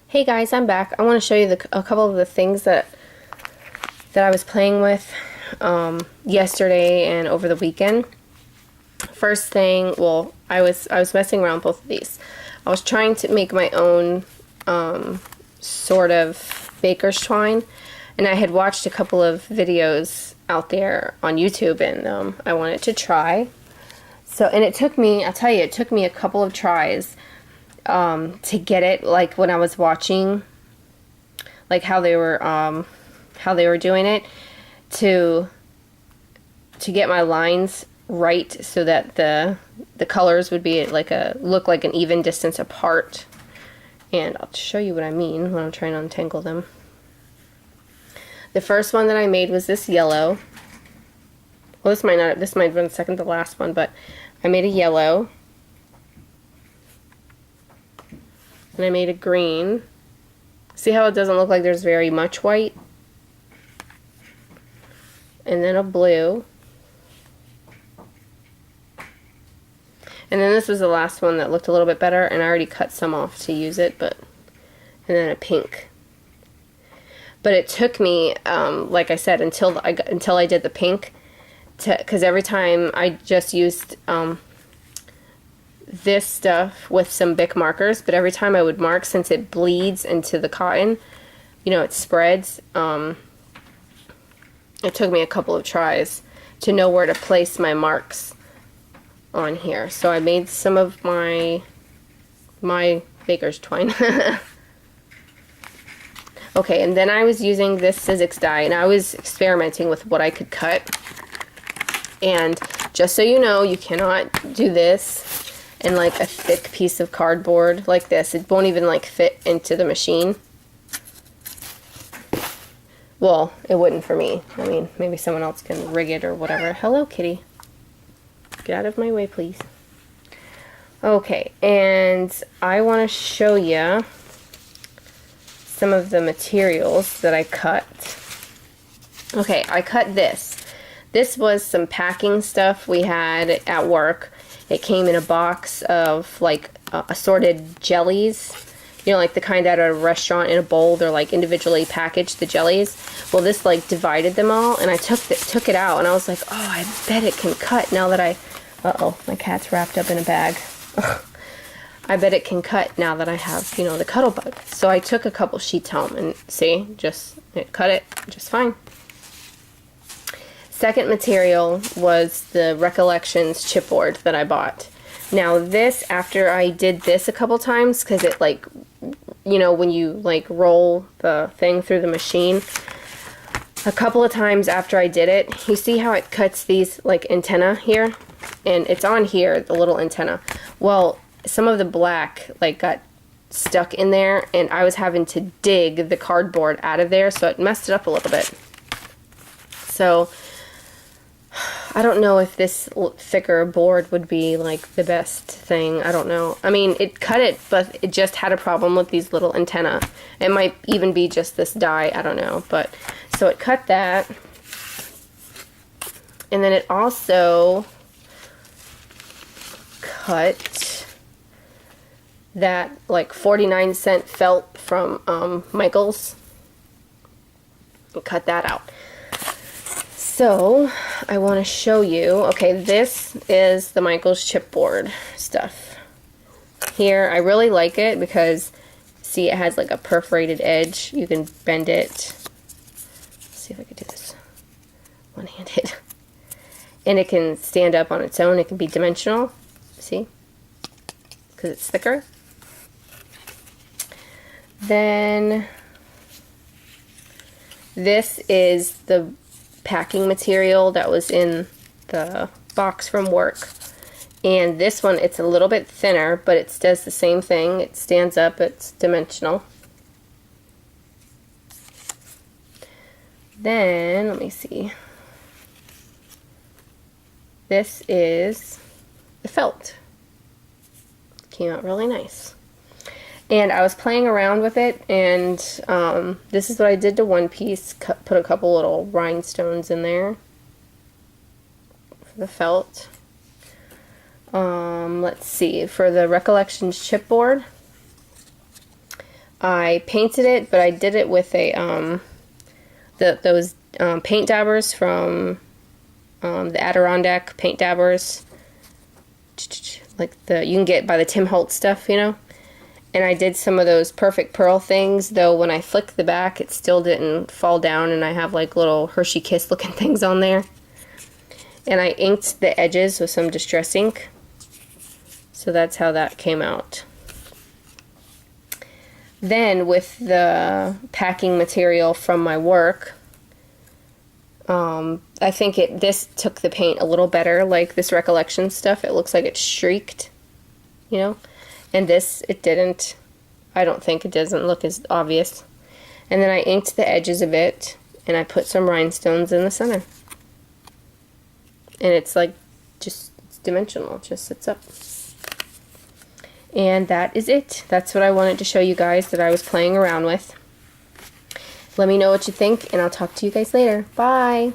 Hey guys, I'm back. I want to show you a couple of the things that I was playing with yesterday and over the weekend. First thing, well, I was messing around with both of these. I was trying to make my own sort of baker's twine, and I had watched a couple of videos out there on YouTube, and I wanted to try. So, and it took me, I'll tell you, it took me a couple of tries to get it, like when I was watching, like how they were doing it, to get my lines right so that the colors would be like look like an even distance apart. And I'll show you what I mean when I'm trying to untangle them. The first one that I made was this yellow. Well, this might have been second to last one, but I made a yellow. And I made a green. See how it doesn't look like there's very much white? And then a blue. And then this was the last one that looked a little bit better, and I already cut some off to use it, and then a pink. But it took me, like I said, until I did the pink, because every time I just used this stuff with some Bic markers, but every time I would mark, since it bleeds into the cotton, you know, it spreads, it took me a couple of tries to know where to place my marks on here. So I made some of my baker's twine. Okay, and then I was using this Sizzix die, and I was experimenting with what I could cut. And just so you know, you cannot do this in like a thick piece of cardboard like this. It won't even like fit into the machine. Well, it wouldn't for me. I mean, maybe someone else can rig it or whatever. Hello, kitty. Get out of my way, please. Okay, and I want to show you some of the materials that I cut. Okay, I cut this. This was some packing stuff we had at work. It came in a box of like assorted jellies, you know, like the kind at a restaurant in a bowl. They're like individually packaged, the jellies. Well, this like divided them all, and I took it out, and I was like, oh, I bet it can cut now that uh-oh, my cat's wrapped up in a bag. I bet it can cut now that I have, you know, the Cuddle Bug. So I took a couple sheets home, and see, it cut it just fine. Second material was the Recollections chipboard that I bought. Now this, after I did this a couple times, because it like, you know, when you like roll the thing through the machine, a couple of times after I did it, you see how it cuts these like antenna here? And it's on here, the little antenna. Well, some of the black like got stuck in there, and I was having to dig the cardboard out of there, so it messed it up a little bit. So I don't know if this thicker board would be like the best thing. I don't know. I mean, it cut it, but it just had a problem with these little antenna. It might even be just this die. I don't know. But so it cut that. And then it also cut that like 49-cent felt from Michael's. And cut that out. So, I want to show you, okay, this is the Michael's chipboard stuff. Here, I really like it because, see, it has like a perforated edge. You can bend it. Let's see if I can do this one-handed. And it can stand up on its own. It can be dimensional, see, because it's thicker. Then, this is the packing material that was in the box from work, and this one, it's a little bit thinner, but it does the same thing. It stands up, it's dimensional. Then let me see, this is the felt. Came out really nice. And I was playing around with it, and this is what I did to one piece. Put a couple little rhinestones in there for the felt. Let's see, for the Recollections chipboard, I painted it, but I did it with a those paint dabbers from the Adirondack paint dabbers, like you can get by the Tim Holtz stuff, you know. And I did some of those perfect pearl things, though when I flicked the back, it still didn't fall down, and I have like little Hershey Kiss looking things on there. And I inked the edges with some Distress ink. So that's how that came out. Then with the packing material from my work, I think this took the paint a little better, like this Recollection stuff. It looks like it's streaked, you know. And this, it didn't. I don't think it doesn't look as obvious. And then I inked the edges of it, and I put some rhinestones in the center. And it's like, it's dimensional, it just sits up. And that is it. That's what I wanted to show you guys that I was playing around with. Let me know what you think, and I'll talk to you guys later. Bye!